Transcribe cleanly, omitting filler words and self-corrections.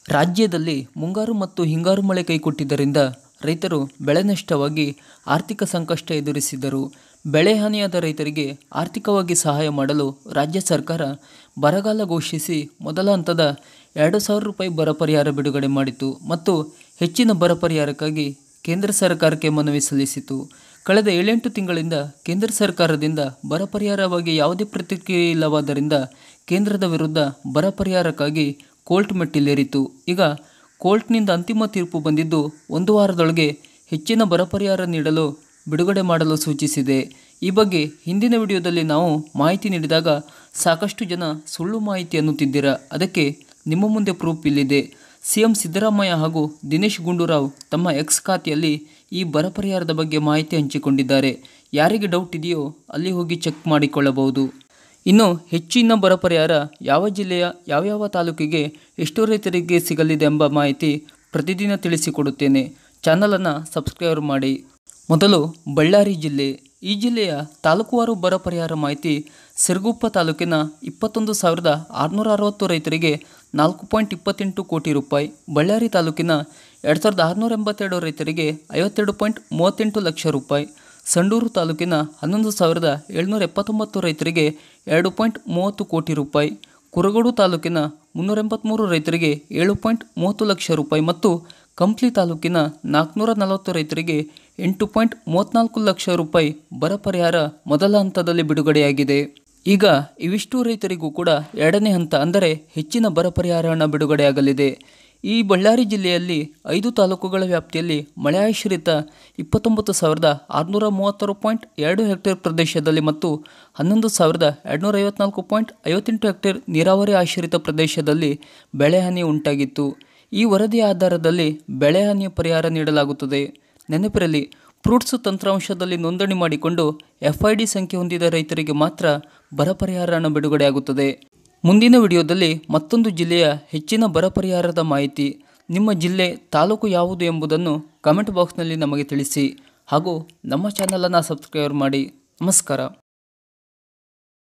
ರಾಜ್ಯದಲ್ಲಿ ಮುಂಗಾರು ಮತ್ತು ಹಿಂಗಾರು ಮಳೆ ಕೈಕೊಟ್ಟಿದ್ದರಿಂದ ರೈತರು ಬೆಳೆ ನಷ್ಟವಾಗಿ ಆರ್ಥಿಕ ಸಂಕಷ್ಟ ಎದುರಿಸಿದ್ದರು. ಬೆಳೆ ಹಾನಿಯಾದ ರೈತರಿಗೆ ಆರ್ಥಿಕವಾಗಿ ಸಹಾಯ ಮಾಡಲು ರಾಜ್ಯ ಸರ್ಕಾರ ಬರಗಾಲ ಘೋಷಿಸಿ ಮೊದಲ ಹಂತದ 2,000 ರೂಪಾಯಿ ಬರ ಪರಿಹಾರ ಬಿಡುಗಡೆ ಮಾಡಿತು ಮತ್ತು ಹೆಚ್ಚಿನ ಬರ ಪರಿಹಾರಕ್ಕಾಗಿ ಕೇಂದ್ರ ಸರ್ಕಾರಕ್ಕೆ ಮನವಿ ಸಲ್ಲಿಸಿತು. ಕಳೆದ 7-8 ತಿಂಗಳಿಂದ ಕೇಂದ್ರ ಸರ್ಕಾರದಿಂದ ಬರ ಪರಿಹಾರವಾಗಿ ಯಾವುದೇ ಪ್ರತಿಕ್ರಿಯೆ ಇಲ್ಲವಾದ್ದರಿಂದ ಕೇಂದ್ರದ ವಿರುದ್ಧ ಬರ ಪರಿಹಾರಕ್ಕಾಗಿ ಕೋರ್ಟ್ ಮೆಟ್ಟಿಲೇರಿತು. ಈಗ ಕೋರ್ಟ್ನಿಂದ ಅಂತಿಮ ತೀರ್ಪು ಬಂದಿದ್ದು 1 ವಾರದೊಳಗೆ ಹೆಚ್ಚಿನ ಬರ ಪರಿಹಾರ ನೀಡಲು ಬಿಡುಗಡೆ ಮಾಡಲು ಸೂಚಿಸಿದೆ. ಈ ಬಗ್ಗೆ ಹಿಂದಿನ ವಿಡಿಯೋದಲ್ಲಿ ನಾವು ಮಾಹಿತಿ ನೀಡಿದಾಗ ಸಾಕಷ್ಟು ಜನ ಸುಳ್ಳು ಮಾಹಿತಿ ಅನ್ನುತ್ತಿದ್ದೀರಾ. ಅದಕ್ಕೆ ನಿಮ್ಮ ಮುಂದೆ ಪ್ರೂಫ್ ಇಲ್ಲಿದೆ. ಸಿಎಂ ಸಿದ್ದರಾಮಯ್ಯ ಹಾಗೂ ದಿನೇಶ್ ಗುಂಡೂರಾವ್ ತಮ್ಮ ಎಕ್ಸ್ ಖಾತೆಯಲ್ಲಿ ಈ ಬರ ಪರಿಹಾರದ ಬಗ್ಗೆ ಮಾಹಿತಿ ಹಂಚಿಕೊಂಡಿದ್ದಾರೆ. ಯಾರಿಗೆ ಡೌಟ್ ಇದೆಯೋ ಅಲ್ಲಿ ಹೋಗಿ ಚೆಕ್ ಮಾಡಿಕೊಳ್ಳಬಹುದು. ಇನ್ನು ಹೆಚ್ಚಿನ ಬರ ಪರಿಹಾರ ಯಾವ ಜಿಲ್ಲೆಯ ಯಾವ್ಯಾವ ತಾಲೂಕಿಗೆ ಎಷ್ಟು ರೈತರಿಗೆ ಸಿಗಲಿದೆ ಎಂಬ ಮಾಹಿತಿ ಪ್ರತಿದಿನ ತಿಳಿಸಿಕೊಡುತ್ತೇನೆ. ಚಾನಲನ್ನು ಸಬ್ಸ್ಕ್ರೈಬ್ ಮಾಡಿ. ಮೊದಲು ಬಳ್ಳಾರಿ ಜಿಲ್ಲೆ. ಈ ಜಿಲ್ಲೆಯ ತಾಲೂಕುವಾರು ಬರ ಪರಿಹಾರ ಮಾಹಿತಿ. ಸಿರುಗುಪ್ಪ ತಾಲೂಕಿನ 21,660 ರೈತರಿಗೆ 4.28 ಕೋಟಿ ರೂಪಾಯಿ. ಬಳ್ಳಾರಿ ತಾಲೂಕಿನ 2,682 ರೈತರಿಗೆ 52.38 ಲಕ್ಷ ರೂಪಾಯಿ. ಸಂಡೂರು ತಾಲೂಕಿನ 11,779 ರೈತರಿಗೆ 2.30 ಕೋಟಿ ರೂಪಾಯಿ. ಕುರುಗೋಡು ತಾಲೂಕಿನ 383 ರೈತರಿಗೆ 7.30 ಲಕ್ಷ ರೂಪಾಯಿ ಮತ್ತು ಕಂಪ್ಲಿ ತಾಲೂಕಿನ 440 ರೈತರಿಗೆ 8.34 ಲಕ್ಷ ರೂಪಾಯಿ ಬರ ಪರಿಹಾರ ಮೊದಲ ಹಂತದಲ್ಲಿ ಬಿಡುಗಡೆಯಾಗಿದೆ. ಈಗ ಇವಿಷ್ಟು ರೈತರಿಗೂ ಕೂಡ ಎರಡನೇ ಹಂತ ಅಂದರೆ ಹೆಚ್ಚಿನ ಬರ ಪರಿಹಾರ ಹಣ ಬಿಡುಗಡೆಯಾಗಲಿದೆ. ಈ ಬಳ್ಳಾರಿ ಜಿಲ್ಲೆಯಲ್ಲಿ 5 ತಾಲೂಕುಗಳ ವ್ಯಾಪ್ತಿಯಲ್ಲಿ ಮಳೆಯಾಶ್ರಿತ 29,636.2 ಹೆಕ್ಟೇರ್ ಪ್ರದೇಶದಲ್ಲಿ ಮತ್ತು 11,254.58 ಹೆಕ್ಟೇರ್ ನೀರಾವರಿ ಆಶ್ರಿತ ಪ್ರದೇಶದಲ್ಲಿ ಬೆಳೆಹಾನಿ ಉಂಟಾಗಿತ್ತು. ಈ ವರದಿಯ ಆಧಾರದಲ್ಲಿ ಬೆಳೆಹಾನಿಯ ಪರಿಹಾರ ನೀಡಲಾಗುತ್ತದೆ. ನೆನಪಿರಲಿ, ಫ್ರೂಟ್ಸ್ ತಂತ್ರಾಂಶದಲ್ಲಿ ನೋಂದಣಿ ಮಾಡಿಕೊಂಡು FID ಸಂಖ್ಯೆ ಹೊಂದಿದ ರೈತರಿಗೆ ಮಾತ್ರ ಬರ ಪರಿಹಾರ ಹಣ ಬಿಡುಗಡೆಯಾಗುತ್ತದೆ. ಮುಂದಿನ ವಿಡಿಯೋದಲ್ಲಿ ಮತ್ತೊಂದು ಜಿಲ್ಲೆಯ ಹೆಚ್ಚಿನ ಬರ ಪರಿಹಾರದ ಮಾಹಿತಿ. ನಿಮ್ಮ ಜಿಲ್ಲೆ ತಾಲೂಕು ಯಾವುದು ಎಂಬುದನ್ನು ಕಮೆಂಟ್ ಬಾಕ್ಸ್ನಲ್ಲಿ ನಮಗೆ ತಿಳಿಸಿ ಹಾಗೂ ನಮ್ಮ ಚಾನಲನ್ನು ಸಬ್ಸ್ಕ್ರೈಬ್ ಮಾಡಿ. ನಮಸ್ಕಾರ.